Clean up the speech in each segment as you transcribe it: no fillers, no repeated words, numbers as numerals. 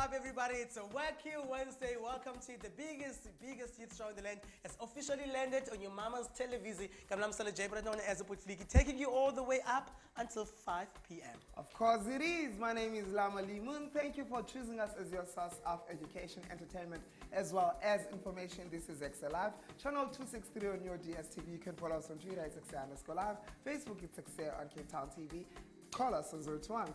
up, everybody? It's a Wacky Wednesday. Welcome to the biggest youth show in the land. It's officially landed on your mama's television. Known as a Putfliki, taking you all the way up until 5 p.m. Of course it is. My name is Llama and Snalo. Thank you for choosing us as your source of education, entertainment, as well as information. This is Ekse Live, channel 263 on your DSTV. You can follow us on Twitter, it's Ekse_Live. Facebook, it's Ekse on Cape Town TV. Call us on 021-448-0448.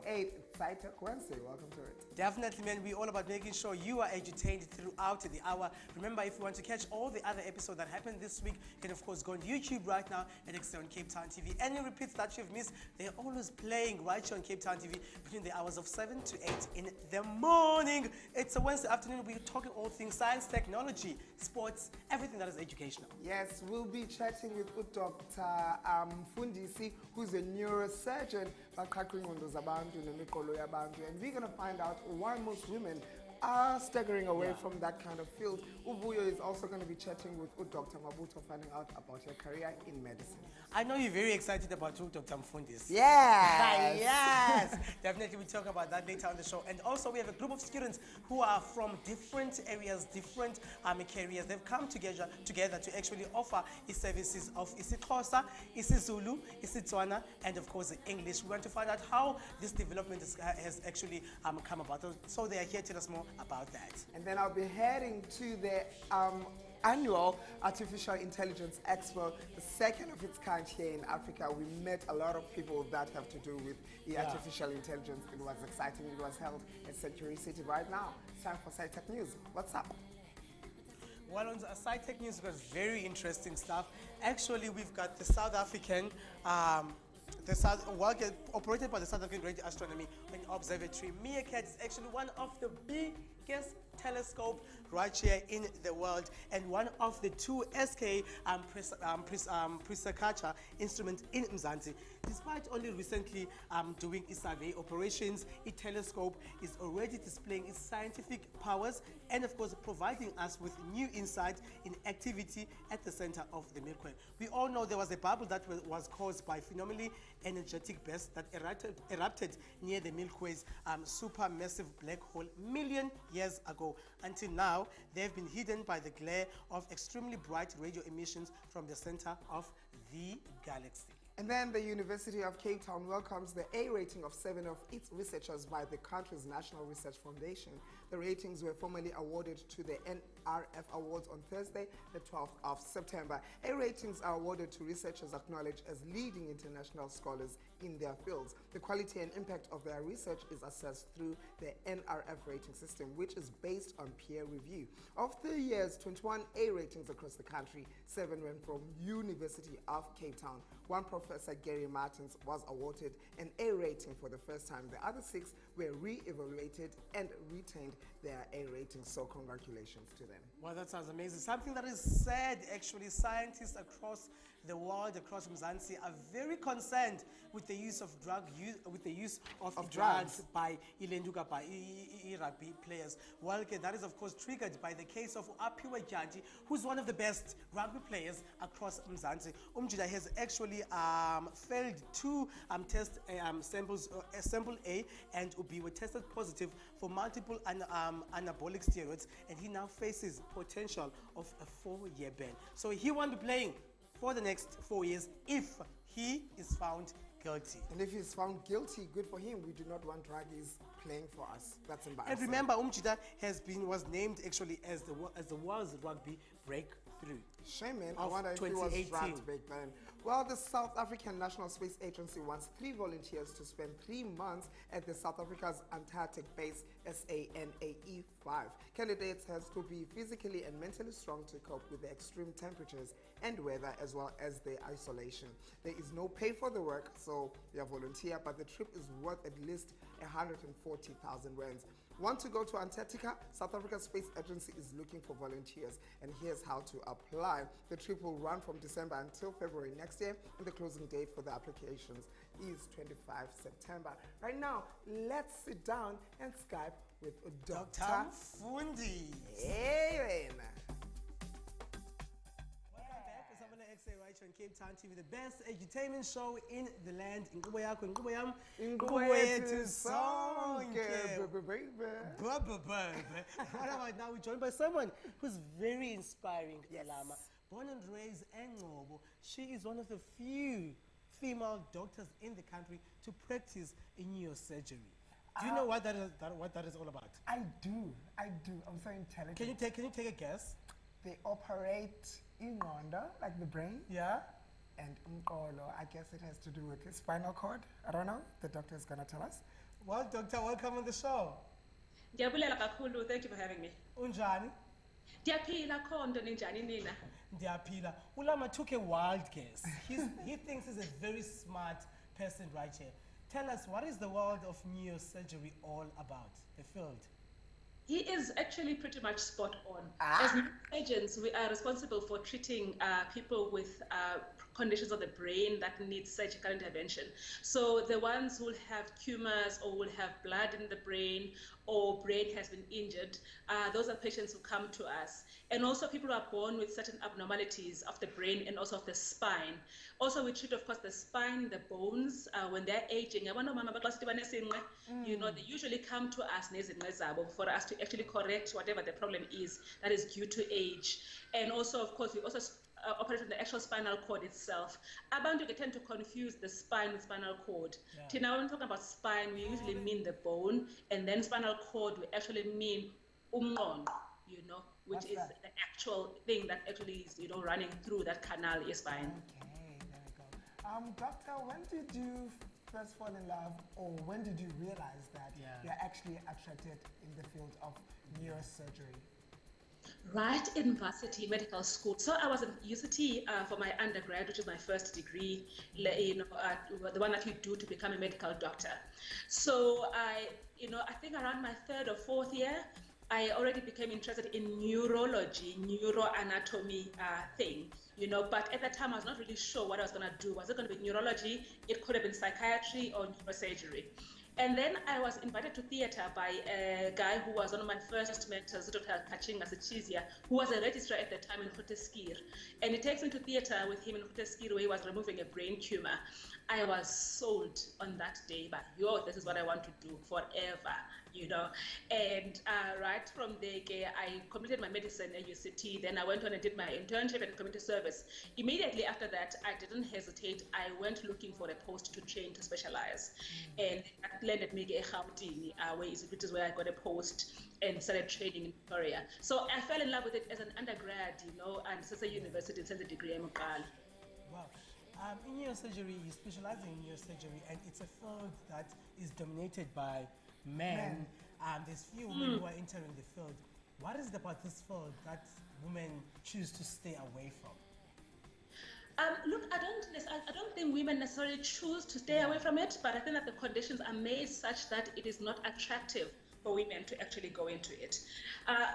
It's Wednesday. Welcome to it. Definitely, man. We're all about making sure you are edutained throughout the hour. Remember, if you want to catch all the other episodes that happened this week, you can, of course, go on YouTube right now at Ekse on Cape Town TV. Any repeats that you've missed, they're always playing right here on Cape Town TV between the hours of 7 to 8 in the morning. It's a Wednesday afternoon. We're talking all things science, technology, sports, everything that is educational. Yes, we'll be chatting with Dr. Mfundisi, who's a neurosurgeon, and we're going to find out why most women are staggering away from that kind of field. Ubuyo is also going to be chatting with Dr. Mabutho, finding out about her career in medicine. I know you're very excited about Dr. Mfundisi. Yes! Yes! Definitely we'll talk about that later on the show. And also we have a group of students who are from different areas, different careers. They've come together to actually offer the services of isiXhosa, isiZulu, isiTswana, and of course the English. We want to find out how this development has actually come about. So they are here to tell us more about that. And then I'll be heading to the annual Artificial Intelligence Expo, the second of its kind here in Africa. We met a lot of people that have to do with the artificial intelligence. It was exciting. It was held at Century City right now. It's time for SciTech News. What's up? Well, on SciTech News, was very interesting stuff. Actually, we've got the South African operated by the South African Radio Astronomy Observatory. Meerkat is actually one of the biggest telescope right here in the world, and one of the two SK Prisakacha instruments in Mzansi. Despite only recently doing its survey operations, its telescope is already displaying its scientific powers and of course providing us with new insight in activity at the center of the Milky Way. We all know there was a bubble that was caused by phenomenally energetic burst that erupted near the Milky Way's supermassive black hole million years ago. Until now, they've been hidden by the glare of extremely bright radio emissions from the center of the galaxy. And then the University of Cape Town welcomes the A rating of 7 of its researchers by the country's National Research Foundation. The ratings were formally awarded to the NRF Awards on Thursday, the 12th of September. A ratings are awarded to researchers acknowledged as leading international scholars in their fields. The quality and impact of their research is assessed through the NRF rating system, which is based on peer review. Of the year's 21 A ratings across the country, 7 went from University of Cape Town. One Professor Gary Martins was awarded an A rating for the first time. The other 6 were re-evaluated and retained their A ratings, so congratulations to them. Well, that sounds amazing. Something that is sad, actually, scientists across the world, across Mzansi, are very concerned with the use of drugs by rugby players. Well, okay, that is of course triggered by the case of Aphiwe Jantyi, who's one of the best rugby players across Mzansi. Umjida has actually failed 2 test samples, sample A and B were tested positive for multiple anabolic steroids, and he now faces potential of a 4-year ban. So he won't be playing for the next 4 years if he is found guilty. And if he's found guilty, good for him. We do not want druggies playing for us. That's embarrassing. And remember, Umjida was named actually as the world's rugby breakthrough. Shame, man. I wonder if he was drugged back then. Well, the South African National Space Agency wants 3 volunteers to spend 3 months at the South Africa's Antarctic base, SANAE-5. Candidates have to be physically and mentally strong to cope with the extreme temperatures and weather, as well as the isolation. There is no pay for the work, so you are volunteer, but the trip is worth at least 140,000 rands. Want to go to Antarctica? South Africa's Space Agency is looking for volunteers, and here's how to apply. The trip will run from December until February next year, and the closing date for the applications is 25 September. Right now, let's sit down and Skype with Dr. Mfundisi. Hey, man. Welcome back. It's Ekse right on Cape Town TV, the best entertainment show in the land. Nkqubo yakho, nkqubo yam, Nkwentsha Sange. baby. Right now, we're joined by someone who's very inspiring, Yes. Llama. Born and raised Engcobo, she is one of the few female doctors in the country to practice in neurosurgery. Do you know what that is all about? I do. I'm so intelligent. Can you take a guess? They operate in Yolanda, like the brain, Yeah. and Nkolo. I guess it has to do with the spinal cord. I don't know. The doctor is gonna tell us. Well, doctor, welcome on the show. Ndiyabulela kakhulu, thank you for having me. Unjani? Ndiyaphila Khondo, ninjani nina? Ndiyaphila. Llama took a wild guess. He thinks he's a very smart person right here. Tell us, what is the world of neurosurgery all about, the field? He is actually pretty much spot on. Ah. As neurosurgeons, we are responsible for treating people with conditions of the brain that need surgical intervention. So the ones who will have tumors or will have blood in the brain or brain has been injured, those are patients who come to us. And also people who are born with certain abnormalities of the brain and also of the spine. Also we treat, of course, the spine, the bones, when they're aging. You know, they usually come to us for us to actually correct whatever the problem is that is due to age. And also, of course, we also operate on the actual spinal cord itself. Abantu tend to confuse the spine with spinal cord. Yeah. When we talk about spine, we usually mean the bone, and then spinal cord, we actually mean umqondo, you know, which What's is that? the actual thing that actually is, you know, running through that canal, your spine. Okay, there we go. Doctor, when did you first fall in love, or when did you realize that you're actually attracted in the field of neurosurgery? Right in varsity medical school. So I was in UCT for my undergrad, which is my first degree, you know, the one that you do to become a medical doctor. So I think around my third or fourth year, I already became interested in neurology, neuroanatomy thing, you know, but at that time I was not really sure what I was going to do. Was it going to be neurology? It could have been psychiatry or neurosurgery. And then I was invited to theatre by a guy who was one of my first mentors, Dr. Kachinga Sechizia, who was a registrar at the time in Grooteskier. And he takes me to theatre with him in Grooteskier where he was removing a brain tumour. I was sold on that day, but this is what I want to do forever, you know. And right from there, I completed my medicine at UCT. Then I went on and did my internship at community service. Immediately after that, I didn't hesitate. I went looking for a post to train, to specialize. And that landed me at Gauteng, which is where I got a post and started training in Victoria. So I fell in love with it as an undergrad, you know, and since a university and the degree I'm Wow. In neurosurgery, you specialize in neurosurgery, and it's a field that is dominated by men. There's few women who are entering the field. What is it about this field that women choose to stay away from? Look, I don't think women necessarily choose to stay away from it, but I think that the conditions are made such that it is not attractive for women to actually go into it.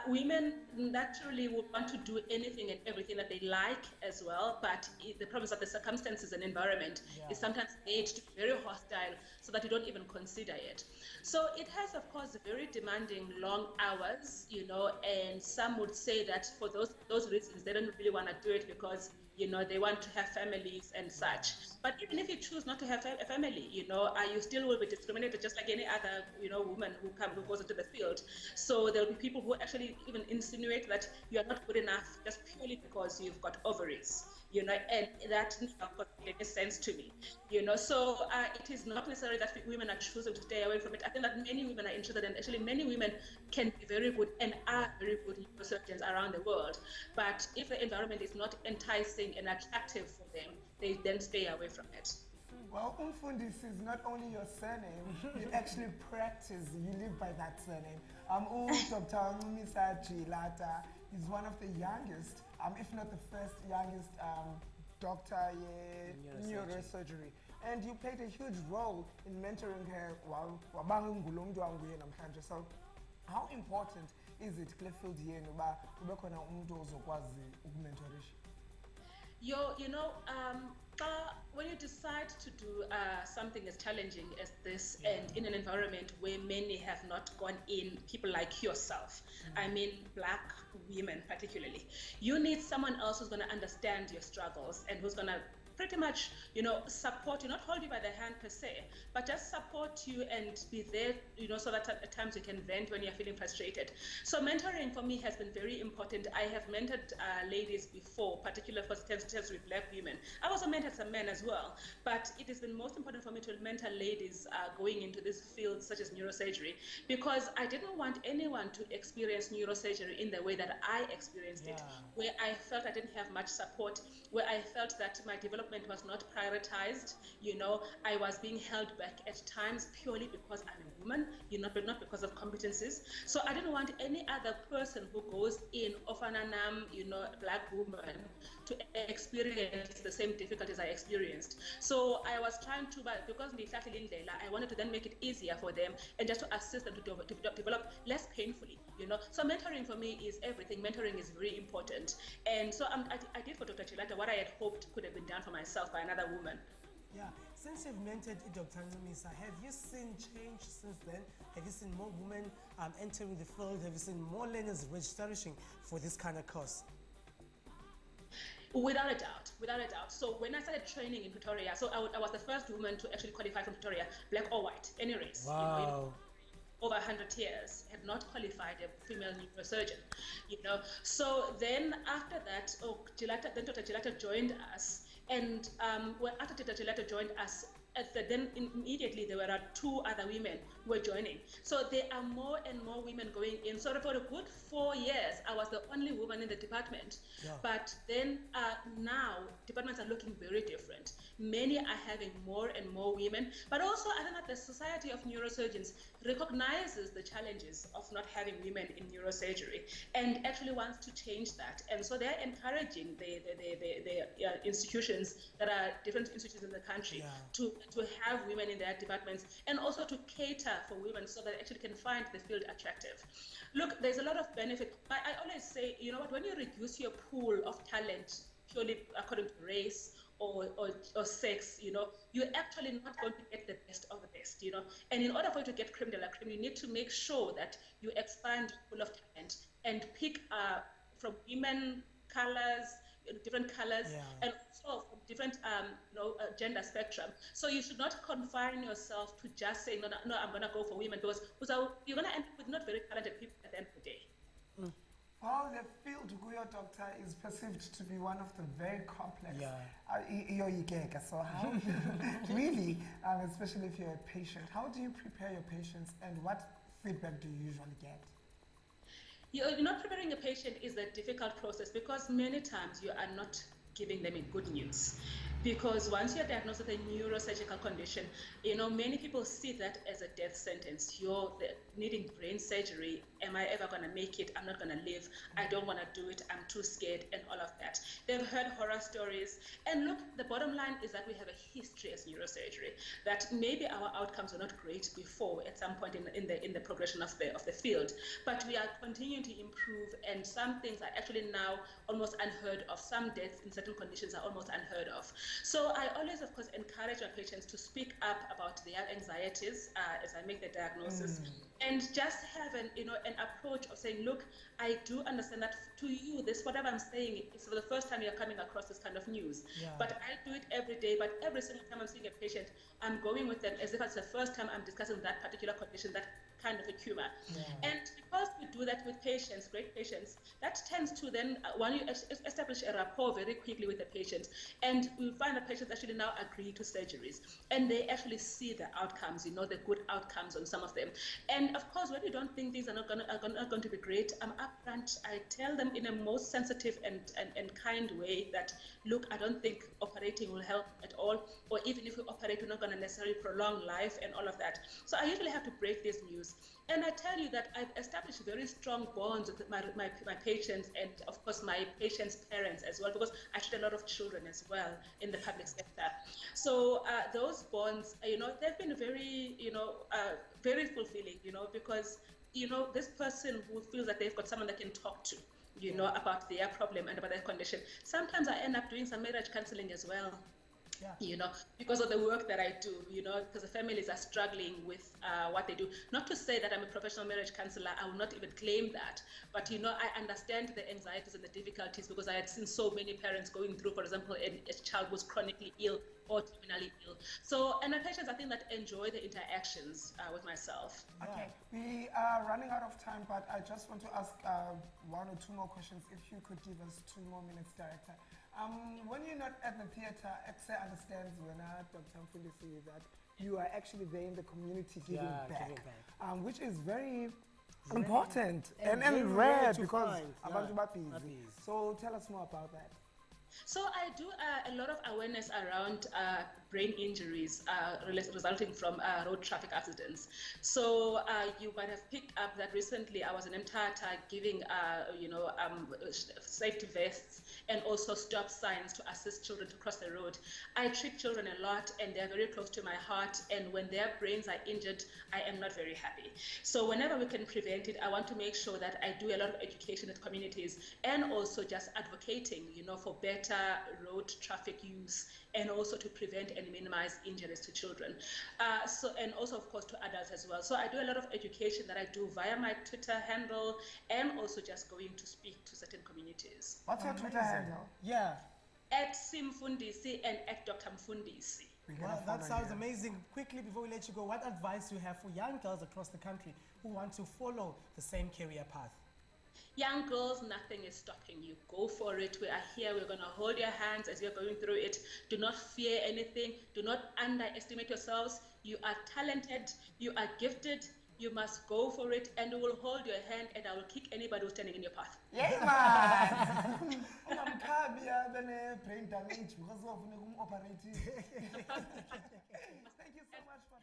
Women naturally would want to do anything and everything that they like as well, but the problem is that the circumstances and environment is sometimes made to be very hostile so that you don't even consider it. So it has, of course, very demanding long hours, you know, and some would say that for those reasons, they don't really want to do it because, you know, they want to have families and such. But even if you choose not to have a family, you know, you still will be discriminated just like any other, you know, woman who goes into the field. So there'll be people who actually even insinuate that you are not good enough just purely because you've got ovaries, you know, and that doesn't make any sense to me, you know. So it is not necessarily that women are choosing to stay away from it. I think that many women are interested, and actually many women can be very good and are very good neurosurgeons around the world. But if the environment is not enticing and attractive for them, they then stay away from it. Well, Mfundisi is not only your surname, you actually practice, you live by that surname. Dr. Yolanda is one of the youngest, if not the first youngest doctor in neurosurgery. And you played a huge role in mentoring her while so how important is it kule field yenu ba kube khona umuntu ozokwazi ukumentorisha? You know, When you decide to do something as challenging as this, and in an environment where many have not gone in, people like yourself, I mean Black women particularly, you need someone else who's going to understand your struggles and who's going to pretty much, support you, not hold you by the hand per se, but just support you and be there, so that at times you can vent when you're feeling frustrated. So mentoring for me has been very important. I have mentored ladies before, particularly for tends with Black women. I also mentored some men as well, but it has been most important for me to mentor ladies going into this field such as neurosurgery, because I didn't want anyone to experience neurosurgery in the way that I experienced it, where I felt I didn't have much support, where I felt that my development was not prioritized. I was being held back at times purely because I'm a woman, but not because of competencies. So I didn't want any other person who goes in of an Black woman to experience the same difficulties I experienced. So I was trying to, because I wanted to then make it easier for them and just to assist them to develop less painfully. So mentoring for me is everything. Mentoring is very important. And so I did for Dr. Yolanda what I had hoped could have been done for myself by another woman. Yeah, since you've mentored Dr. Nzumisa, have you seen change since then? Have you seen more women entering the field? Have you seen more learners registering for this kind of course? Without a doubt. So when I started training in Pretoria, so I was the first woman to actually qualify from Pretoria, Black or white, any race. Wow. Over 100 years, had not qualified a female neurosurgeon, So then after that, Dr. Gilata joined us, and after Dr. Gilata joined us, then immediately there were 2 other women who were joining. So there are more and more women going in. So for a good 4 years, I was the only woman in the department. Yeah. But then now departments are looking very different. Many are having more and more women, but also I think that the Society of Neurosurgeons recognizes the challenges of not having women in neurosurgery and actually wants to change that. And so they're encouraging the institutions that are different institutions in the country to have women in their departments and also to cater for women so that they actually can find the field attractive. Look, there's a lot of benefit. I always say, when you reduce your pool of talent purely according to race or sex, you're actually not going to get the best of the best, And in order for you to get creme de la creme, you need to make sure that you expand the pool of talent and pick from women, colors, different colors, and also from different gender spectrum. So you should not confine yourself to just saying, no, I'm going to go for women, because you're going to end up with not very talented people at the end of the day. Well, the field Guyo doctor is perceived to be one of the very complex. So how really, especially if you're a patient, how do you prepare your patients and what feedback do you usually get? You're not preparing a patient is a difficult process because many times you are not giving them good news. Because once you're diagnosed with a neurosurgical condition, many people see that as a death sentence. You're needing brain surgery. Am I ever going to make it? I'm not going to live. I don't want to do it. I'm too scared, and all of that. They've heard horror stories. And look, the bottom line is that we have a history as neurosurgery, that maybe our outcomes were not great before at some point in the progression of the field. But we are continuing to improve, and some things are actually now almost unheard of. Some deaths in certain conditions are almost unheard of. So I always, of course, encourage my patients to speak up about their anxieties as I make the diagnosis, and just have an approach of saying, look, I do understand that to you, this whatever I'm saying is for the first time you're coming across this kind of news. But I do it every day. But every single time I'm seeing a patient, I'm going with them as if it's the first time I'm discussing that particular condition, that kind of a tumor. And because we do that with patients, great patients, that tends to then, when you establish a rapport very quickly with the patient, and we find that patients actually now agree to surgeries, and they actually see the outcomes, the good outcomes on some of them. And of course, when you don't think things are not going to be great, I'm upfront. I tell them in a most sensitive and kind way that, look, I don't think operating will help at all, or even if we operate, we're not going to necessarily prolong life and all of that. So I usually have to break this news. And I tell you that I've established very strong bonds with my patients, and of course my patients' parents as well, because I treat a lot of children as well in the public sector. So those bonds, they've been very, very fulfilling, because, this person who feels that they've got someone they can talk to, about their problem and about their condition. Sometimes I end up doing some marriage counseling as well. because of the work that I do, because the families are struggling with what they do. Not to say that I'm a professional marriage counselor, I will not even claim that, but I understand the anxieties and the difficulties because I had seen so many parents going through, for example, a child who's chronically ill or terminally ill. So, and my patients, I think, that enjoy the interactions with myself. Okay, we are running out of time, but I just want to ask one or two more questions. If you could give us 2 more minutes, Director. When you're not at the theater, Ekse understands when Dr. Mfundisi that you are actually there in the community giving back. Which is very important and rare because abantu busy. So tell us more about that. So I do a lot of awareness around brain injuries resulting from road traffic accidents. So you might have picked up that recently I was in Mthatha giving safety vests and also stop signs to assist children to cross the road. I treat children a lot and they're very close to my heart, and when their brains are injured, I am not very happy. So whenever we can prevent it, I want to make sure that I do a lot of education with communities and also just advocating, for better road traffic use and also to prevent and minimize injuries to children. And also, of course, to adults as well. So I do a lot of education that I do via my Twitter handle and also just going to speak to certain communities. What's your Twitter handle? Yeah. Ekse Mfundisi and Dr. Mfundisi. Well, that sounds amazing. Quickly, before we let you go, what advice do you have for young girls across the country who want to follow the same career path? Young girls, nothing is stopping you. Go for it. We are here. We're going to hold your hands as you're going through it. Do not fear anything. Do not underestimate yourselves. You are talented. You are gifted. You must go for it, and we will hold your hand, and I will kick anybody who's standing in your path. Yeah, man. Brain damage because of operating. Thank you so much for.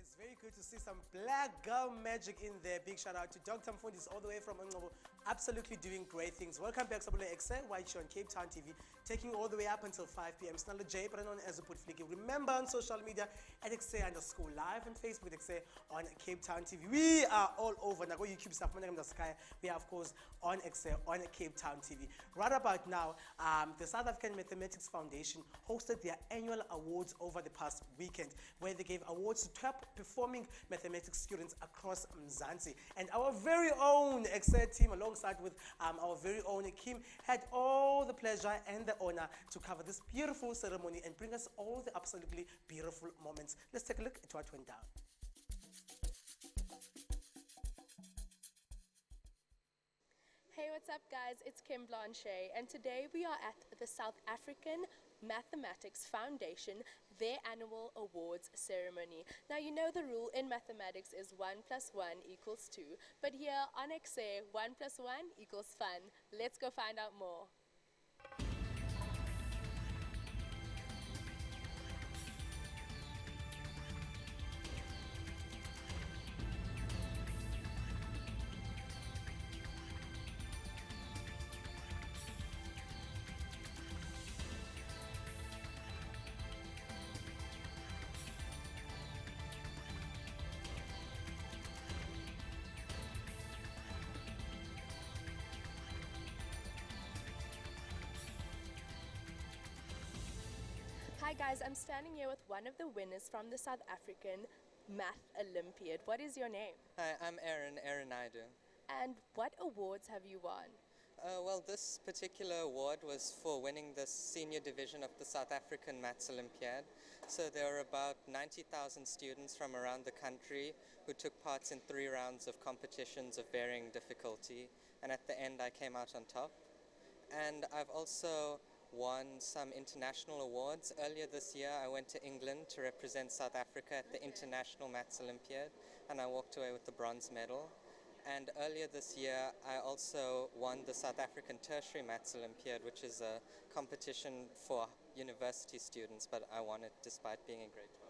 It's very good to see some black girl magic in there. Big shout out to Dr. Mfundisi all the way from Engcobo. Absolutely doing great things. Welcome back to Ekse, White Show on Cape Town TV, taking you all the way up until 5 p.m. Snalo J, but known as Putfliki. Remember on social media at Ekse_live and Facebook Ekse on Cape Town TV. We are all over. Now go YouTube stuff. We are of course on Ekse on Cape Town TV. Right about now, the South African Mathematics Foundation hosted their annual awards over the past weekend, where they gave awards to top performing mathematics students across Mzansi. And our very own Ekse team, alongside with our very own Kim, had all the pleasure and the honor to cover this beautiful ceremony and bring us all the absolutely beautiful moments. Let's take a look at what went down. Hey, what's up guys? It's Kim Blanchet, and today we are at the South African Mathematics Foundation, their annual awards ceremony. Now you know the rule in mathematics is 1 + 1 = 2, but here on Ekse, 1 + 1 = fun. Let's go find out more. Hi guys, I'm standing here with one of the winners from the South African Math Olympiad. What is your name? Hi, I'm Aaron Naidu. And what awards have you won? Well, this particular award was for winning the senior division of the South African Maths Olympiad. So there were about 90,000 students from around the country who took part in 3 rounds of competitions of varying difficulty. And at the end, I came out on top. And I've also won some international awards. Earlier this year, I went to England to represent South Africa at the International Maths Olympiad, and I walked away with the bronze medal. And earlier this year, I also won the South African Tertiary Maths Olympiad, which is a competition for university students, but I won it despite being in grade 12.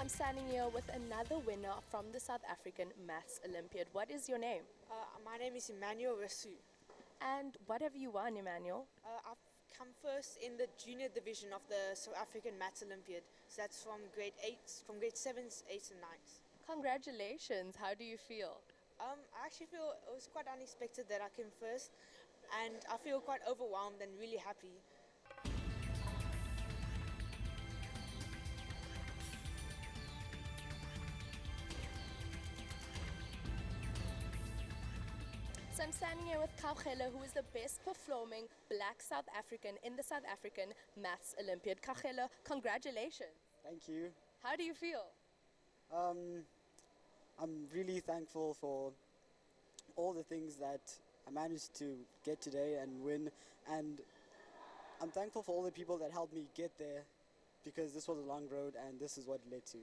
I'm standing here with another winner from the South African Maths Olympiad. What is your name? My name is Emmanuel Rasu. And what have you won, Emmanuel? I've come first in the junior division of the South African Maths Olympiad. So that's from grade 7s, 8s and 9s. Congratulations. How do you feel? I actually feel it was quite unexpected that I came first, and I feel quite overwhelmed and really happy. So I'm standing here with Kagelo, who is the best performing black South African in the South African Maths Olympiad. Kagelo, congratulations. Thank you. How do you feel? I'm really thankful for all the things that I managed to get today and win, and I'm thankful for all the people that helped me get there, because this was a long road and this is what it led to.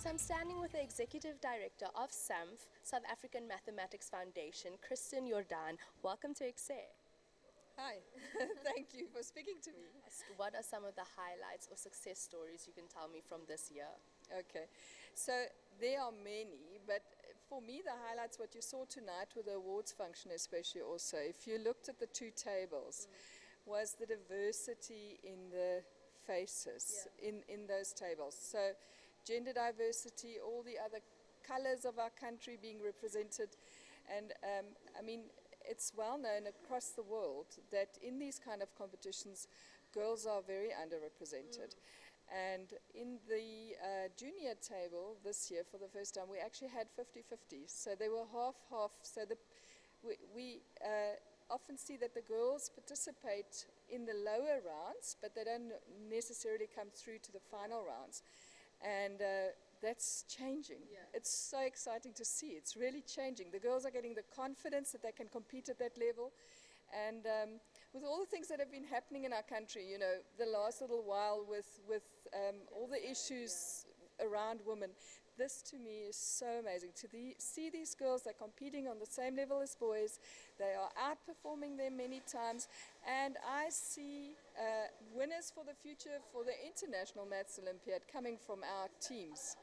So I'm standing with the Executive Director of SAMF, South African Mathematics Foundation, Kristen Jordan. Welcome to Ekse. Hi, thank you for speaking to me. What are some of the highlights or success stories you can tell me from this year? Okay, so there are many, but for me the highlights, what you saw tonight with the awards function especially also, if you looked at the two tables, was the diversity in the faces in those tables. So gender diversity, all the other colors of our country being represented, and I mean, it's well known across the world that in these kind of competitions, girls are very underrepresented. And in the junior table this year, for the first time, we actually had 50-50. So they were half-half. So we often see that the girls participate in the lower rounds, but they don't necessarily come through to the final rounds. And that's changing. Yeah. It's so exciting to see. It's really changing. The girls are getting the confidence that they can compete at that level. And with all the things that have been happening in our country, you know, the last little while with all the issues around women, this to me is so amazing. To see these girls, they're competing on the same level as boys. They are outperforming them many times. And I see winners for the future for the International Maths Olympiad coming from our teams.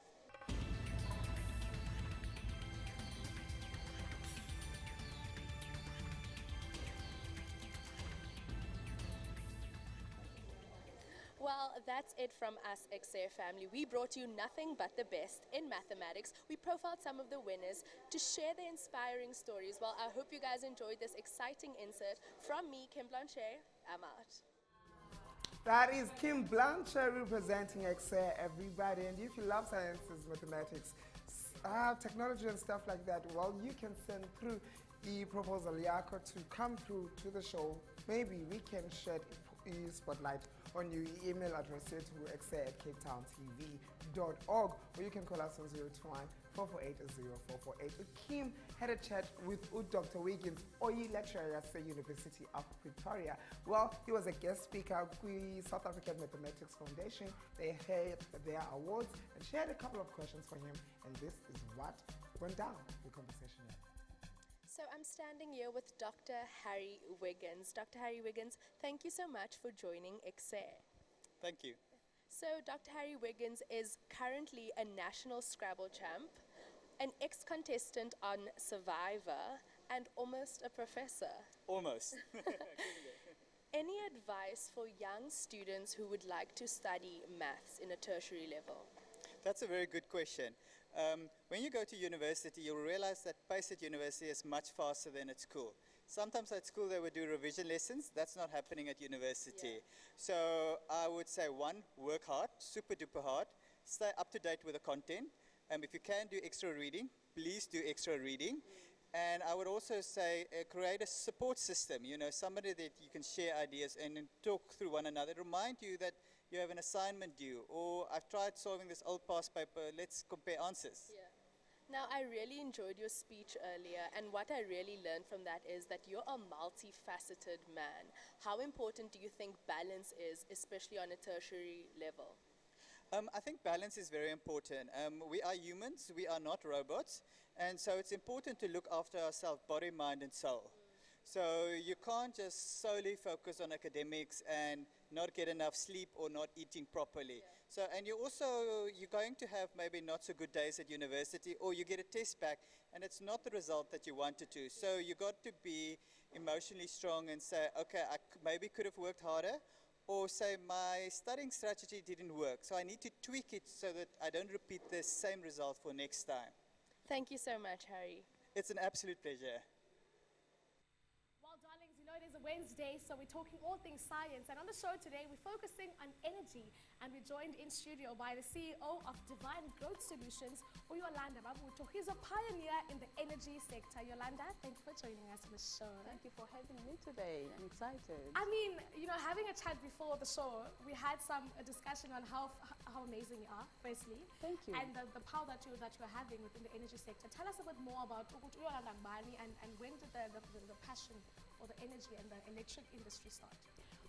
Well, that's it from us, Ekse family. We brought you nothing but the best in mathematics. We profiled some of the winners to share their inspiring stories. Well, I hope you guys enjoyed this exciting insert. From me, Kim Blanchet, I'm out. That is Kim Blanchet representing Ekse, everybody. And if you love sciences, mathematics, technology and stuff like that, well, you can send through the proposal Yako to come through to the show. Maybe we can shed a spotlight on your email address here to ekse@capetowntv.org, or you can call us on 021-448-0448. Kim had a chat with Dr. Wiggins, OE lecturer at the University of Pretoria. Well, he was a guest speaker at the South African Mathematics Foundation. They had their awards and shared a couple of questions for him, and this is what went down the conversation here. So I'm standing here with Dr. Harry Wiggins. Dr. Harry Wiggins, thank you so much for joining Ekse. Thank you. So Dr. Harry Wiggins is currently a national Scrabble champ, an ex-contestant on Survivor, and almost a professor. Almost. Any advice for young students who would like to study maths in a tertiary level? That's a very good question. When you go to university, you'll realize that pace at university is much faster than at school. Sometimes at school they would do revision lessons. That's not happening at university. Yeah. So I would say, one, work hard, super duper hard, stay up to date with the content. If you can do extra reading, please do extra reading. And I would also say create a support system, you know, somebody that you can share ideas and talk through one another. Remind you that you have an assignment due, or I've tried solving this old past paper, let's compare answers. Yeah. Now, I really enjoyed your speech earlier, and what I really learned from that is that you're a multifaceted man. How important do you think balance is, especially on a tertiary level? I think balance is very important. We are humans, we are not robots, and so it's important to look after ourselves, body, mind, and soul. So you can't just solely focus on academics and not get enough sleep or not eating properly. So, and you're going to have maybe not so good days at university, or you get a test back and it's not the result that you wanted to. So you got to be emotionally strong and say, okay, maybe could have worked harder, or say my studying strategy didn't work. So I need to tweak it so that I don't repeat the same result for next time. Thank you so much, Harry. It's an absolute pleasure. Well, darlings, you know it is a Wednesday, so we're talking all things science. And on the show today, we're focusing on energy. And we're joined in studio by the CEO of Divaine Growth Solutions, Yolanda Mabutho. He's a pioneer in the energy sector. Yolanda, thank you for joining us on the show. Thank you for having me today. I'm excited. I mean, you know, having a chat before the show, we had a discussion on how amazing you are, firstly. Thank you. And the power that you're having within the energy sector. Tell us a bit more about Yolanda Ngubani and when did the passion for the energy and the electric industry start?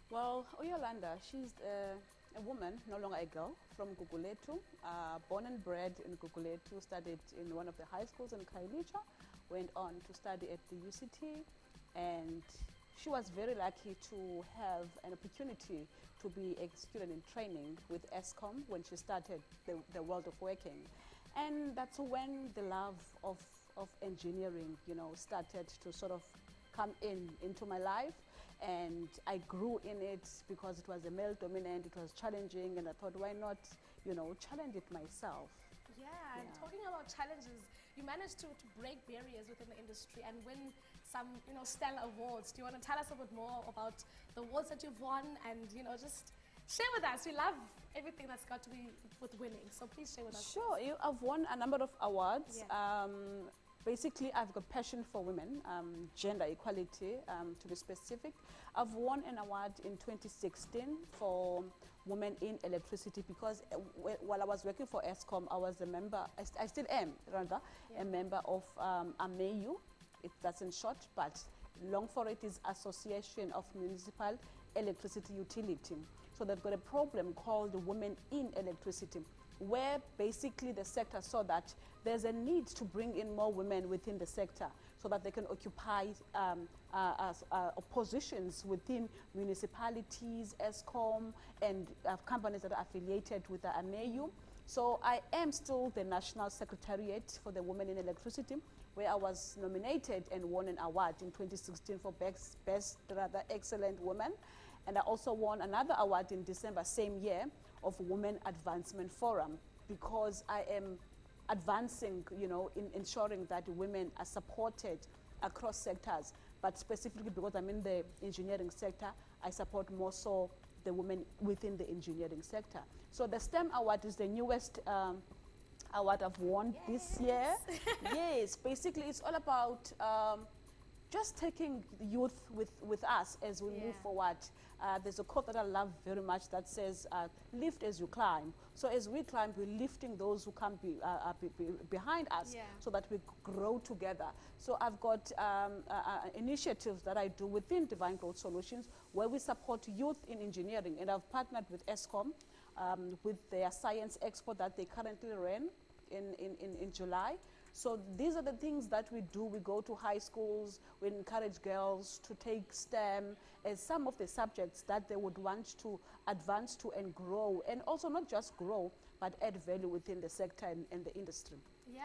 Well, Yolanda, she's a woman, no longer a girl, from Guguletu, born and bred in Guguletu, studied in one of the high schools in Khayelitsha, went on to study at the UCT, and she was very lucky to have an opportunity to be a student in training with Eskom when she started the world of working. And that's when the love of engineering, you know, started to sort of come into my life. And I grew in it because it was a male dominant, it was challenging, and I thought, why not, you know, challenge it myself. Yeah, and talking about challenges, you managed to break barriers within the industry and win some, you know, stellar awards. Do you want to tell us a bit more about the awards that you've won and, you know, just share with us? We love everything that's got to be with winning, so please share with us. Sure, I've won a number of awards. Yeah. Basically, I've got passion for women, gender equality, to be specific. I've won an award in 2016 for women in electricity because while I was working for Eskom, I was a member, I still am, rather, a member of AMEU, that's in short, but long for it is Association of Municipal Electricity Utility. So they've got a problem called Women in Electricity, where basically the sector saw that there's a need to bring in more women within the sector so that they can occupy positions within municipalities, Eskom, and companies that are affiliated with the AMEU. So I am still the National Secretariat for the Women in Electricity, where I was nominated and won an award in 2016 for Best Rather Excellent Woman. And I also won another award in December same year of Women Advancement Forum, because I am advancing, you know, in ensuring that women are supported across sectors, but specifically because I'm in the engineering sector, I support more so the women within the engineering sector. So the STEM award is the newest award I've won this year. Yes, basically it's all about just taking youth with us as we move forward. There's a quote that I love very much that says, lift as you climb. So as we climb, we're lifting those who come behind us so that we grow together. So I've got initiatives that I do within Divaine Growth Solutions where we support youth in engineering. And I've partnered with Eskom with their Science Expo that they currently ran in July. So these are the things that we do. We go to high schools, we encourage girls to take STEM as some of the subjects that they would want to advance to and grow, and also not just grow, but add value within the sector and the industry. Yeah,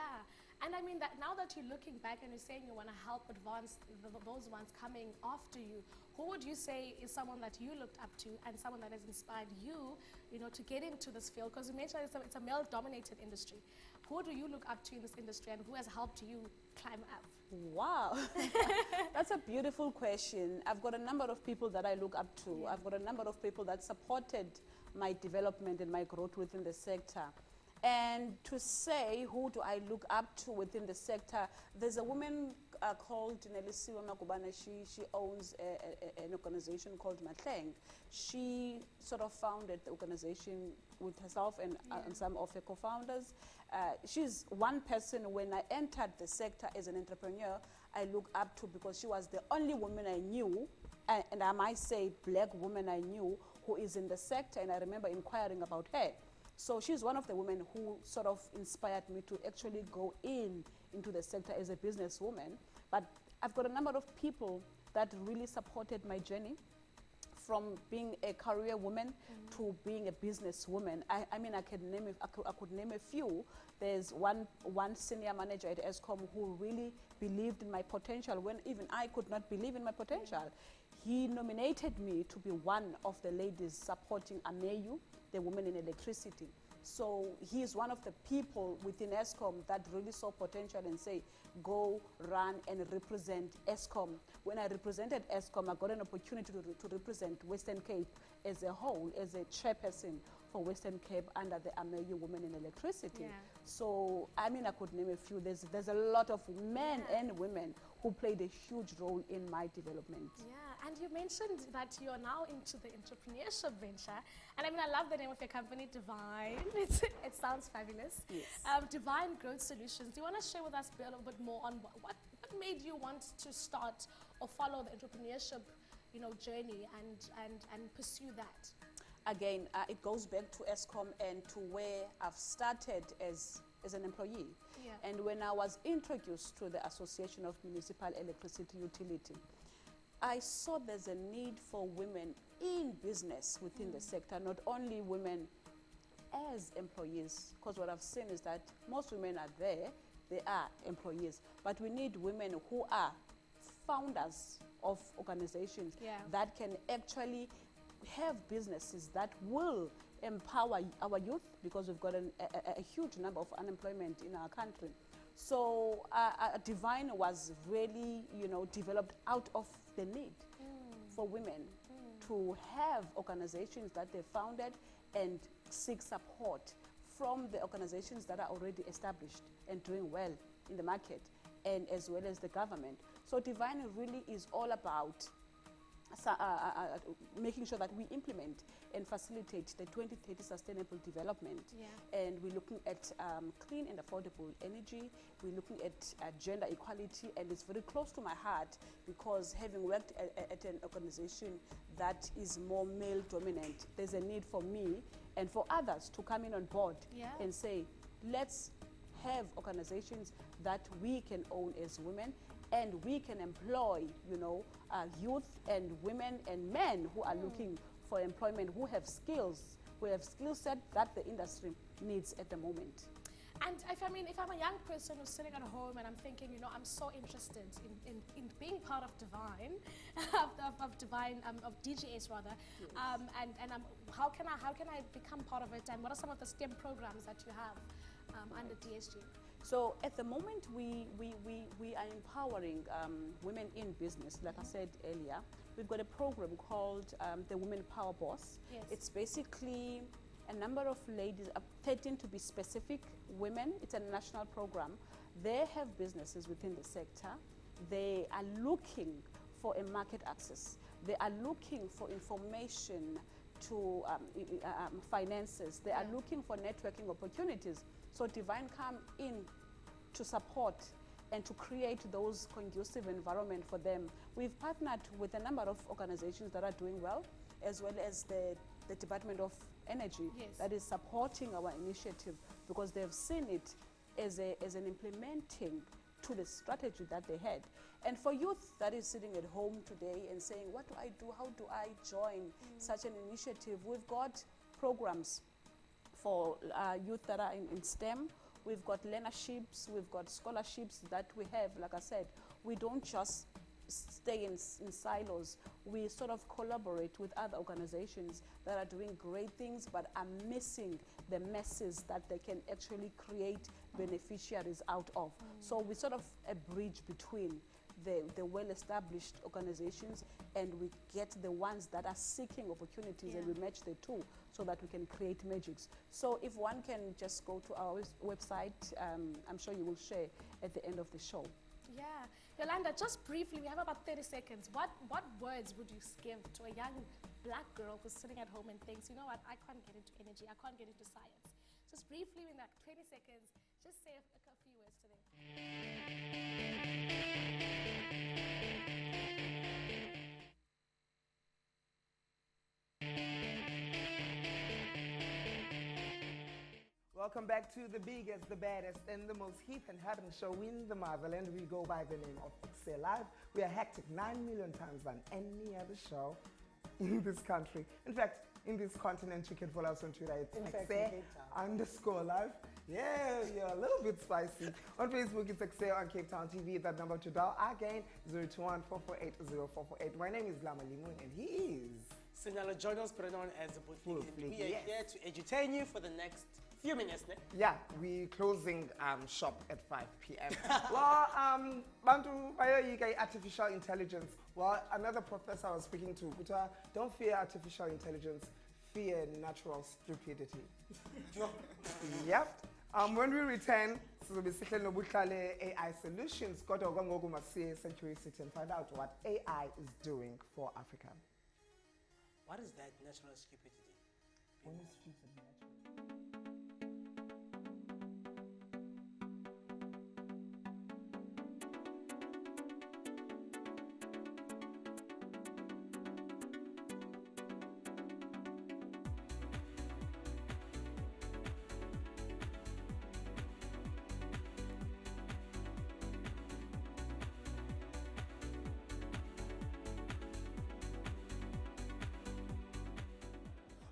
and I mean that now that you're looking back and you're saying you want to help advance those ones coming after you, who would you say is someone that you looked up to and someone that has inspired you, you know, to get into this field? Because you mentioned it's a male-dominated industry. Who do you look up to in this industry and who has helped you climb up? Wow, that's a beautiful question. I've got a number of people that I look up to. I've got a number of people that supported my development and my growth within the sector. And to say who do I look up to within the sector, there's a woman called Naledi. She owns an organization called Matleng. She sort of founded the organization with herself and some of her co-founders. She's one person when I entered the sector as an entrepreneur, I look up to, because she was the only woman I knew, and I might say black woman I knew, who is in the sector, and I remember inquiring about her. So she's one of the women who sort of inspired me to actually go into the sector as a businesswoman. But I've got a number of people that really supported my journey, from being a career woman to being a businesswoman. I mean, I could name a few. There's one senior manager at Eskom who really believed in my potential when even I could not believe in my potential. He nominated me to be one of the ladies supporting AMEU, the Women in Electricity. So he is one of the people within Eskom that really saw potential and say, go run and represent Eskom. When I represented Eskom, I got an opportunity to represent Western Cape as a whole, as a chairperson for Western Cape under the AMEU Women in Electricity. So, I mean, I could name a few. There's a lot of men and women who played a huge role in my development. And you mentioned that you're now into the entrepreneurship venture. And I mean, I love the name of your company, Divaine. It sounds fabulous. Yes. Divaine Growth Solutions. Do you want to share with us a little bit more on what made you want to start or follow the entrepreneurship, journey and pursue that? Again, it goes back to Eskom and to where I've started as an employee. And when I was introduced to the Association of Municipal Electricity Utility, I saw there's a need for women in business within the sector, not only women as employees, because what I've seen is that most women are there, they are employees, but we need women who are founders of organizations that can actually have businesses that will empower our youth, because we've got a huge number of unemployment in our country. So Divaine was really, developed out of the need for women to have organizations that they founded and seek support from the organizations that are already established and doing well in the market, and as well as the government. So Divaine really is all about making sure that we implement and facilitate the 2030 Sustainable Development. And we're looking at clean and affordable energy. We're looking at gender equality, and it's very close to my heart because having worked at an organization that is more male dominant, there's a need for me and for others to come in on board and say, let's have organizations that we can own as women, and we can employ, youth and women and men who are looking for employment, who have skills, who have skill set that the industry needs at the moment. And if I'm a young person who's sitting at home and I'm thinking, I'm so interested in being part of Divaine, of DGS rather, and how can I become part of it, and what are some of the STEM programs that you have under DSG? So at the moment, we are empowering women in business. Like I said earlier, we've got a program called the Women Power Boss. It's basically a number of ladies, 13 to be specific, women. It's a national program. They have businesses within the sector. They are looking for a market access. They are looking for information to finances. They are looking for networking opportunities. So Divaine come in to support and to create those conducive environment for them. We've partnered with a number of organizations that are doing well, as well as the Department of Energy that is supporting our initiative, because they've seen it as an implementing to the strategy that they had. And for youth that is sitting at home today and saying, what do I do? How do I join such an initiative? We've got programs for youth that are in STEM. We've got learnerships, we've got scholarships that we have. Like I said, we don't just stay in silos. We sort of collaborate with other organizations that are doing great things but are missing the masses that they can actually create beneficiaries out of. So we sort of a bridge between the well-established organizations, and we get the ones that are seeking opportunities, and we match the two so that we can create magics. So if one can just go to our website, I'm sure you will share at the end of the show. Yolanda, just briefly, we have about 30 seconds. What words would you give to a young black girl who's sitting at home and thinks, you know what, I can't get into energy, I can't get into science? Just briefly, in that 20 seconds, just say a few words to them. Welcome back to the biggest, the baddest, and the most hip and happening show in the motherland. We go by the name of Ekse Live. We are hectic 9 million times than any other show in this country. In fact, in this continent, you can follow us on Twitter. It's Ekse_Live. Yeah, a little bit spicy. On Facebook, it's Ekse. On Cape Town TV, that number to dial again, 021-448-0448. My name is Llama and he is... Snalo. Join us, better known as Buthling. We are here to entertain you for the next few minutes, ne? Yeah, we're closing shop at 5 p.m. Well, bantu bayoyika artificial intelligence. Well, another professor I was speaking to, don't fear artificial intelligence, fear natural stupidity. Yep. When we return, so basically AI solutions, go to Century City and find out what AI is doing for Africa. What is that natural stupidity?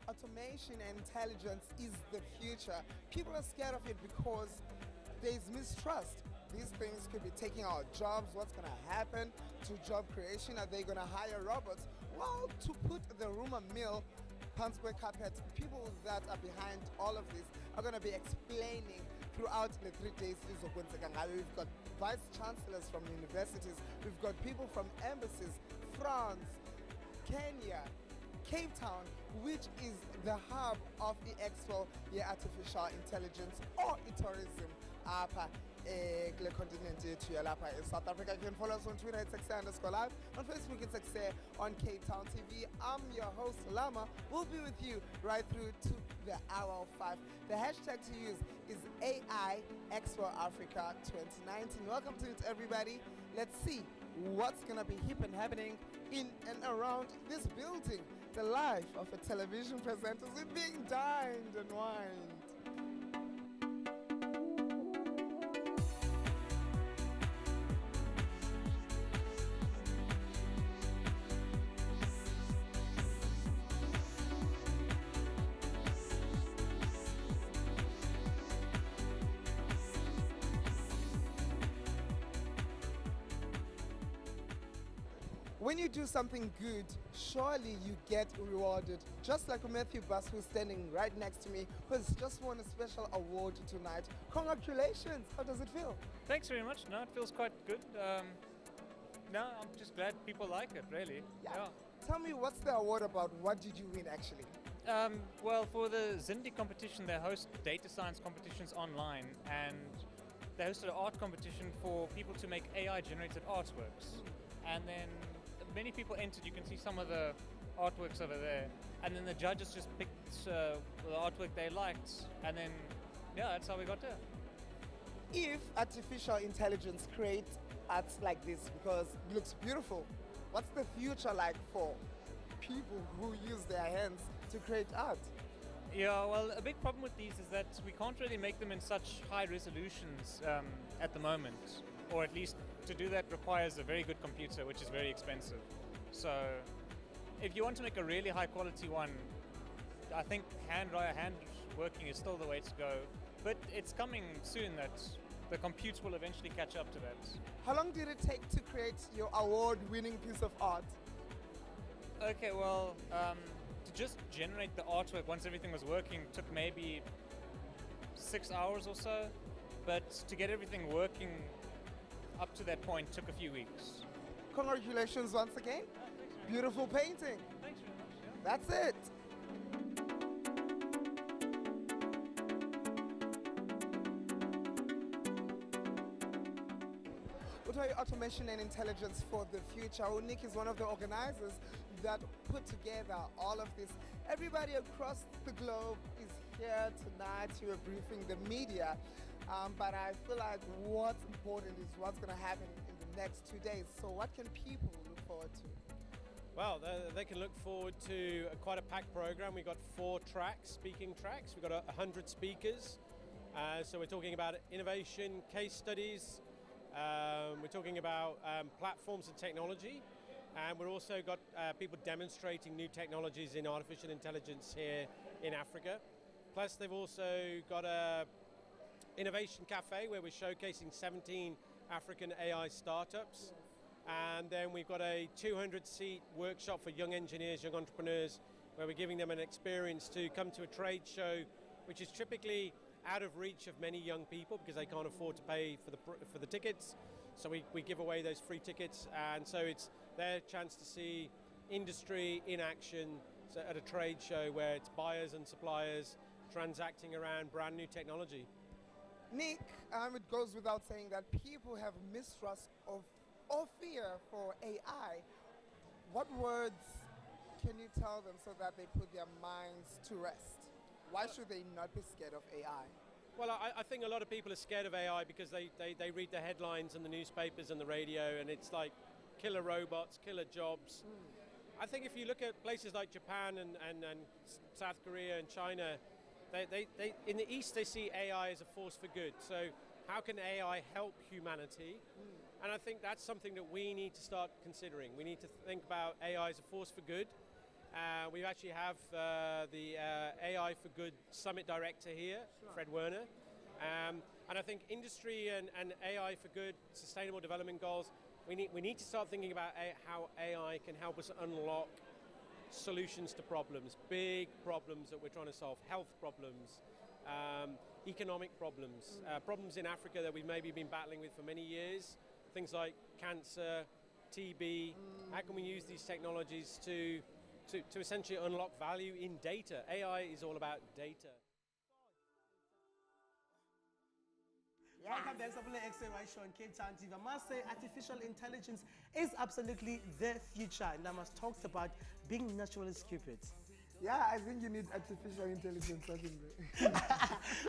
Automation and intelligence is the future. People are scared of it because there's mistrust. These things could be taking our jobs. What's going to happen to job creation? Are they going to hire robots? Well, to put the rumor mill, Pansquare Carpet, people that are behind all of this are going to be explaining throughout the 3 days. We've got vice chancellors from universities. We've got people from embassies, France, Kenya, Cape Town, which is the hub of the Expo, artificial intelligence or tourism the continent to South Africa. You can follow us on Twitter, it's Ekse_Live. On Facebook, it's Ekse. On Cape Town TV, I'm your host, Llama. We'll be with you right through to the hour of 5. The hashtag to use is AI Expo Africa 2019. Welcome to it, everybody. Let's see what's going to be hip and happening in and around this building. The life of a television presenter is being dined and wined. When you do something good, surely you get rewarded. Just like Matthew Bass, who's standing right next to me, who has just won a special award tonight. Congratulations! How does it feel? Thanks very much. No, it feels quite good. No, I'm just glad people like it, really. Yeah. Tell me, what's the award about? What did you win, actually? Well, for the Zindi competition, they host data science competitions online, and they hosted an art competition for people to make AI-generated artworks. And then many people entered. You can see some of the artworks over there, and then the judges just picked the artwork they liked, and then that's how we got there. If artificial intelligence creates art like this because it looks beautiful, what's the future like for people who use their hands to create art? Yeah, well, a big problem with these is that we can't really make them in such high resolutions at the moment, or at least to do that requires a very good computer, which is very expensive. So if you want to make a really high quality one, I think hand working is still the way to go. But it's coming soon that the computers will eventually catch up to that. How long did it take to create your award-winning piece of art? Okay, well, to just generate the artwork once everything was working took maybe 6 hours or so. But to get everything working up to that point took a few weeks. Congratulations once again. Beautiful painting. Thanks very much. Yeah. That's it. Automation and intelligence for the future. Nick is one of the organizers that put together all of this. Everybody across the globe is here tonight. You are briefing the media. But I feel like what's important is what's going to happen in the next 2 days. So what can people look forward to? Well, they can look forward to quite a packed program. We've got 4 tracks, speaking tracks. We've got 100 speakers. So we're talking about innovation, case studies, we're talking about platforms and technology, and we've also got people demonstrating new technologies in artificial intelligence here in Africa. Plus they've also got a innovation cafe where we're showcasing 17 African AI startups. And then we've got a 200-seat workshop for young engineers, young entrepreneurs, where we're giving them an experience to come to a trade show, which is typically out of reach of many young people because they can't afford to pay for the tickets. So we give away those free tickets, and so it's their chance to see industry in action at a trade show where it's buyers and suppliers transacting around brand new technology. Nick, it goes without saying that people have mistrust of or fear for AI. What words can you tell them so that they put their minds to rest? Why should they not be scared of AI? Well, I think a lot of people are scared of AI because they read the headlines in the newspapers and the radio, and it's like killer robots, killer jobs. I think if you look at places like Japan and South Korea and China, they in the East they see AI as a force for good. So how can AI help humanity? And I think that's something that we need to start considering. We need to think about AI as a force for good. We actually have the AI for Good Summit Director here, Fred Werner. And I think industry and AI for Good, Sustainable Development Goals, we need to start thinking about how AI can help us unlock solutions to problems, big problems that we're trying to solve, health problems, economic problems, problems in Africa that we've maybe been battling with for many years, things like cancer, TB. How can we use these technologies to essentially unlock value in data? AI is all about data. Welcome back to the Ekse right show in Cape Town TV. I must say artificial intelligence is absolutely the future, and I must talk about being naturally stupid. Yeah, I think you need artificial intelligence.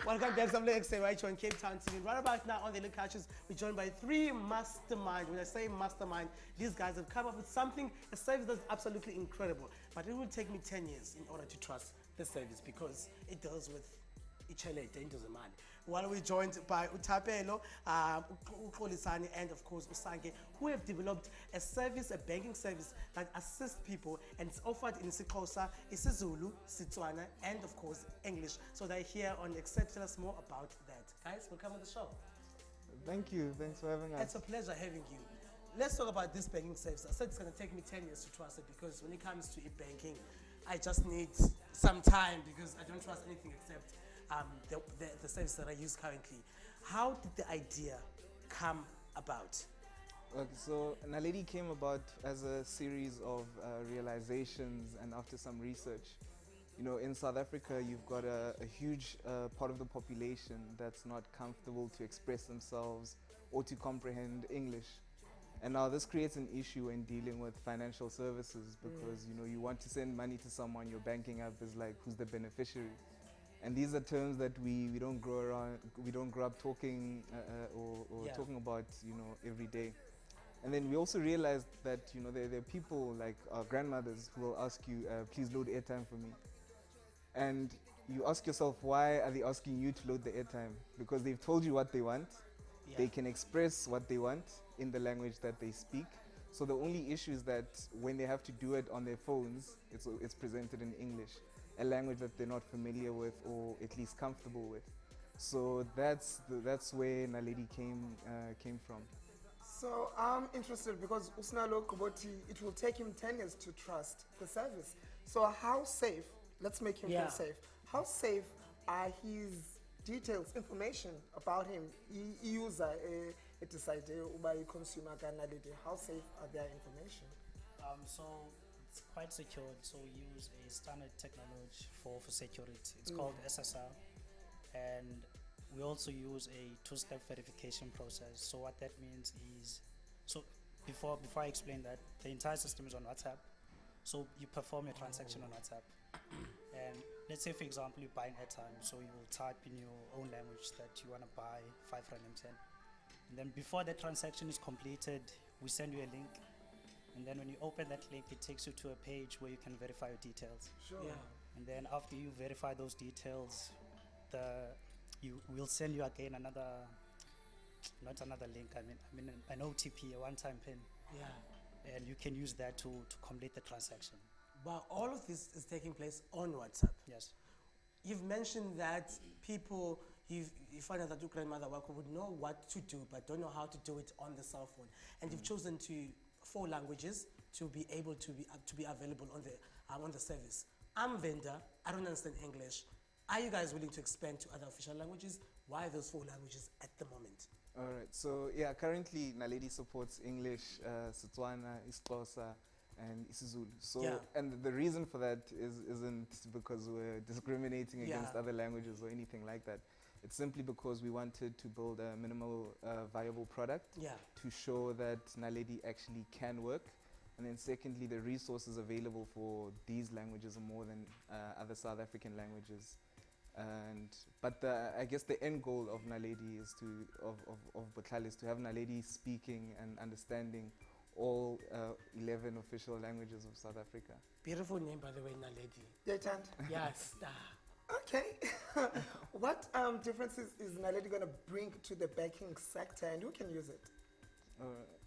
Welcome back to the Ekse right show in Cape Town TV. Right about now on the Look Couches, we're joined by three masterminds. When I say mastermind, these guys have come up with something, a service that's absolutely incredible. But it will take me 10 years in order to trust the service because it deals with man. While we're joined by Thapelo, Xolisani, and of course Sange, who have developed a service, a banking service that assists people, and it's offered in Xhosa, isiZulu, Setswana, and of course English. So they're here on Ekse. Tell us more about that. Guys, welcome on the show. Thank you. Thanks for having us. It's a pleasure having you. Let's talk about this banking service. I said it's going to take me 10 years to trust it because when it comes to e-banking, I just need some time because I don't trust anything except the service that I use currently. How did the idea come about? Okay, so Naledi came about as a series of realizations and after some research. You know, in South Africa, you've got a huge part of the population that's not comfortable to express themselves or to comprehend English. And now this creates an issue when dealing with financial services because, you know, you want to send money to someone, your banking app is like, who's the beneficiary? And these are terms that we don't grow up talking or talking about, you know, every day. And then we also realized that, you know, there are people like our grandmothers who will ask you, please load airtime for me. And you ask yourself, why are they asking you to load the airtime? Because they've told you what they want. Yeah. They can express what they want in the language that they speak. So the only issue is that when they have to do it on their phones, it's presented in English, a language that they're not familiar with or at least comfortable with. So that's where Naledi came from. So I'm interested because Usnalo Kuboti, it will take him 10 years to trust the service. So how safe, let's make him feel safe, how safe are his details, information about him, user, decide by consumer Naledi, how safe are their information? So it's quite secured, so we use a standard technology for security. It's called SSL, and we also use a two-step verification process. So what that means is, so before I explain that, the entire system is on WhatsApp. So you perform a transaction on WhatsApp, and let's say for example you buy an airtime, so you will type in your own language that you want to buy 5 Rand M10, and then before the transaction is completed, we send you a link. And then when you open that link, it takes you to a page where you can verify your details. Sure. Yeah. And then after you verify those details, the we'll send you again another, not another link, I mean an OTP, a one-time PIN. Yeah. And you can use that to complete the transaction. But all of this is taking place on WhatsApp. Yes. You've mentioned that people, you find out that your grandmother would know what to do, but don't know how to do it on the cell phone. And you've chosen 4 languages to be able to be available on the service. I'm vendor. I don't understand English. Are you guys willing to expand to other official languages? Why those 4 languages at the moment? All right. So yeah, currently Naledi supports English, Setswana, Xhosa, and isiZulu. So, Yeah. and the reason for that isn't because we're discriminating against Yeah. other languages or anything like that. It's simply because we wanted to build a minimal viable product Yeah. to show that Naledi actually can work. And then secondly, the resources available for these languages are more than other South African languages. But I guess the end goal of Naledi is of Botlhale is to have Naledi speaking and understanding all 11 official languages of South Africa. Beautiful name, by the way, Naledi. Daytime? Yes. Okay. What differences is Naledi going to bring to the banking sector, and who can use it?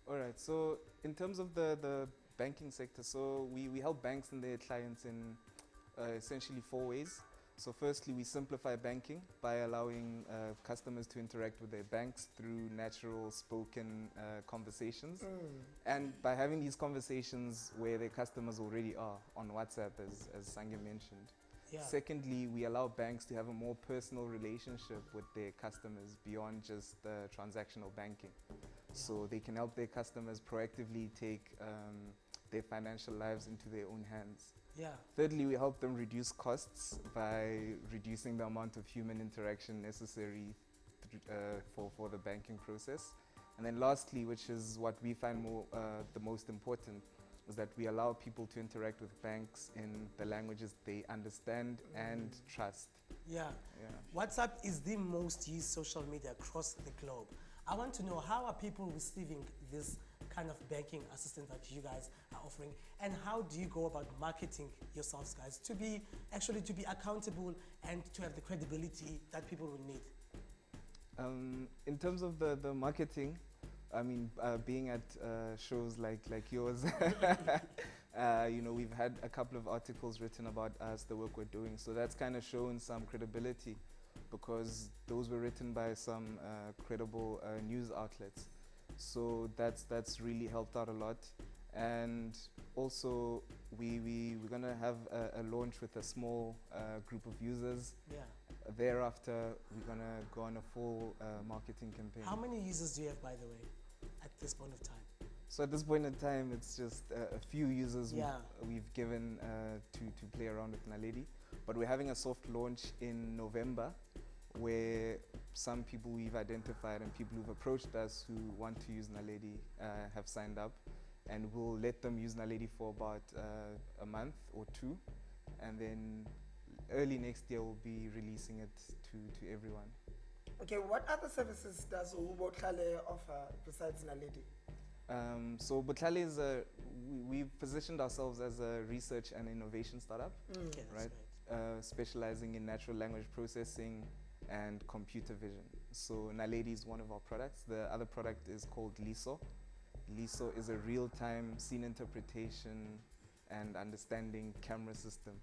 All right. So in terms of the banking sector, so we help banks and their clients in essentially 4 ways. So firstly, we simplify banking by allowing customers to interact with their banks through natural spoken conversations. And by having these conversations where their customers already are on WhatsApp, as Sange mentioned. Yeah. Secondly, we allow banks to have a more personal relationship with their customers beyond just transactional banking. So they can help their customers proactively take their financial lives into their own hands. Yeah. Thirdly, we help them reduce costs by reducing the amount of human interaction necessary for the banking process. And then lastly, which is what we find the most important, is that we allow people to interact with banks in the languages they understand and trust. Yeah. WhatsApp is the most used social media across the globe. I want to know, how are people receiving this kind of banking assistance that you guys are offering, and how do you go about marketing yourselves, guys, to be accountable and to have the credibility that people will need? In terms of the marketing, I mean, being at shows like yours, we've had a couple of articles written about us, the work we're doing. So that's kind of shown some credibility, because those were written by some credible news outlets. So that's really helped out a lot. And also, we're gonna have a launch with a small group of users. Yeah. Thereafter, we're gonna go on a full marketing campaign. How many users do you have, by the way, at this point of time? So at this point in time, it's just a few users Yeah. we've given to play around with Naledi. But we're having a soft launch in November, where some people we've identified and people who've approached us who want to use Naledi have signed up. And we'll let them use Naledi for about a month or 2. And then early next year, we'll be releasing it to everyone. Okay, what other services does Botlhale offer besides Naledi? So Botlhale is we've positioned ourselves as a research and innovation startup, Okay, that's right? Specializing in natural language processing and computer vision. So Naledi is one of our products. The other product is called Liso. Liso is a real-time scene interpretation and understanding camera system.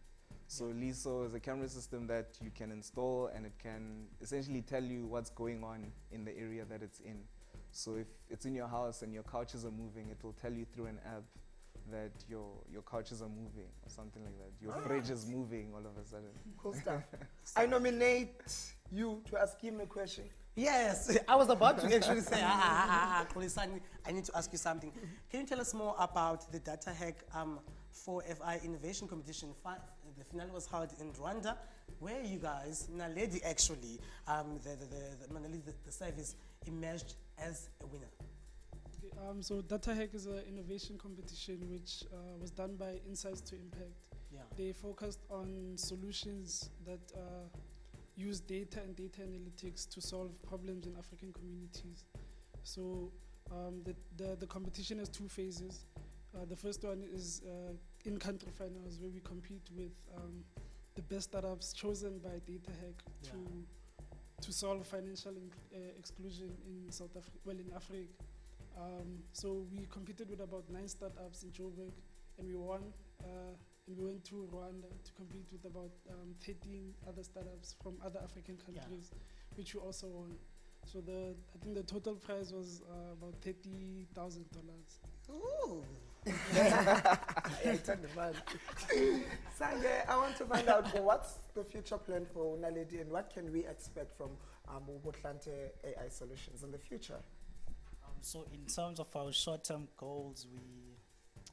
So Liso is a camera system that you can install, and it can essentially tell you what's going on in the area that it's in. So if it's in your house and your couches are moving, it will tell you through an app that your couches are moving or something like that. Your fridge is moving all of a sudden. Cool stuff. I nominate you to ask him a question. Yes, I was about to actually say, Xolisani, I need to ask you something. Can you tell us more about the Data Hack 4FI Innovation Competition? The finale was held in Rwanda, where you guys, Naledi actually, the service emerged as a winner. Okay, so Data Hack is an innovation competition which was done by Insights to Impact. Yeah. They focused on solutions that use data and data analytics to solve problems in African communities. So the competition has 2 phases. The first one is in-country finals, where we compete with the best startups chosen by Data Hack to solve financial exclusion in South Africa, well, in Africa. So we competed with about 9 startups in Joburg, and we won. And we went to Rwanda to compete with about 13 other startups from other African countries, which we also won. So I think the total prize was about $30,000. Ooh. Yeah, turn the man. Sange, I want to find out what's the future plan for Naledi and what can we expect from Mabutho AI solutions in the future? So in terms of our short-term goals,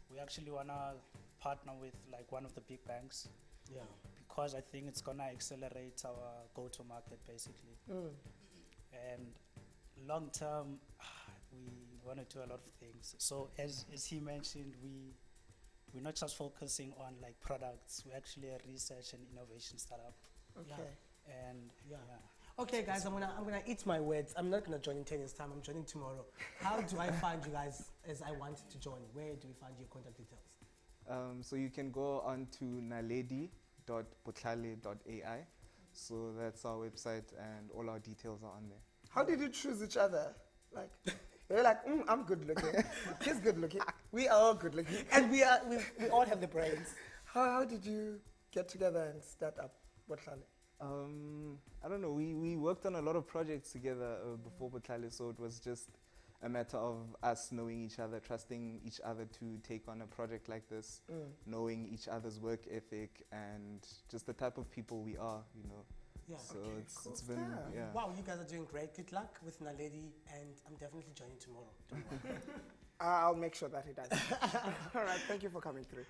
we actually want to partner with like one of the big banks. Yeah. Because I think it's going to accelerate our go-to-market basically. And long-term, we want to do a lot of things. So as he mentioned, we're not just focusing on like products. We're actually a research and innovation startup. Okay. And Okay, guys, I'm gonna eat my words. I'm not gonna join in 10 years' time. I'm joining tomorrow. How do I find you guys as I want to join? Where do we find your contact details? So you can go on to naledi.botlale.ai. So that's our website, and all our details are on there. How did you choose each other? Like, you're like, I'm good looking. He's good looking. We are all good looking, and we all have the brains. How did you get together and start up Botlale? I don't know. We worked on a lot of projects together before Botlale, so it was just a matter of us knowing each other, trusting each other to take on a project like this, knowing each other's work ethic, and just the type of people we are, you know. Yeah. So it's been, yeah. Wow, you guys are doing great. Good luck with Naledi, and I'm definitely joining tomorrow. Don't worry. I'll make sure that he does. All right, thank you for coming through.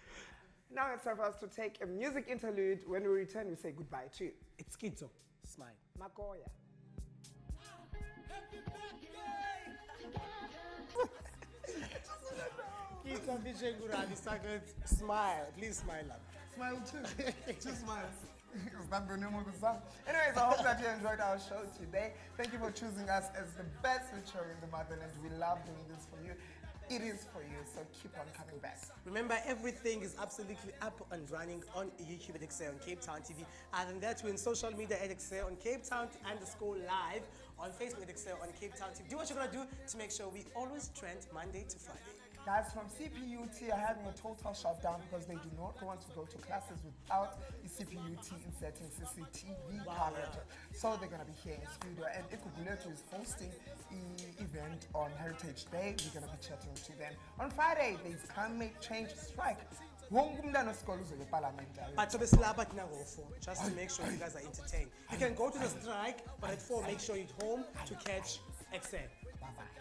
Now it's time for us to take a music interlude. When we return, we say goodbye to you. It's Schizo. Smile. Makoya. Kita Vijayagurani started smile. Please smile up. Smile too. 2 smiles. Is that the name of the song? Anyways, I hope that you enjoyed our show today. Thank you for choosing us as the best show in the motherland. We love doing this for you. It is for you, so keep on coming back. Remember, everything is absolutely up and running on YouTube at Ekse on Cape Town TV. Other than that, we're in social media at Ekse on Cape Town _live, on Facebook at Ekse on Cape Town TV. Do what you're going to do to make sure we always trend Monday to Friday. Guys from CPUT are having a total shutdown because they do not want to go to classes without the CPUT inserting CCTV coverage. So they're going to be here in studio, and Nkwentsha is hosting the event on Heritage Day. We're going to be chatting to them. On Friday, there's Climate Change Strike. But just to make sure you guys are entertained. You can go to the strike, but at 4, make sure you're home to catch Ekse. Bye-bye.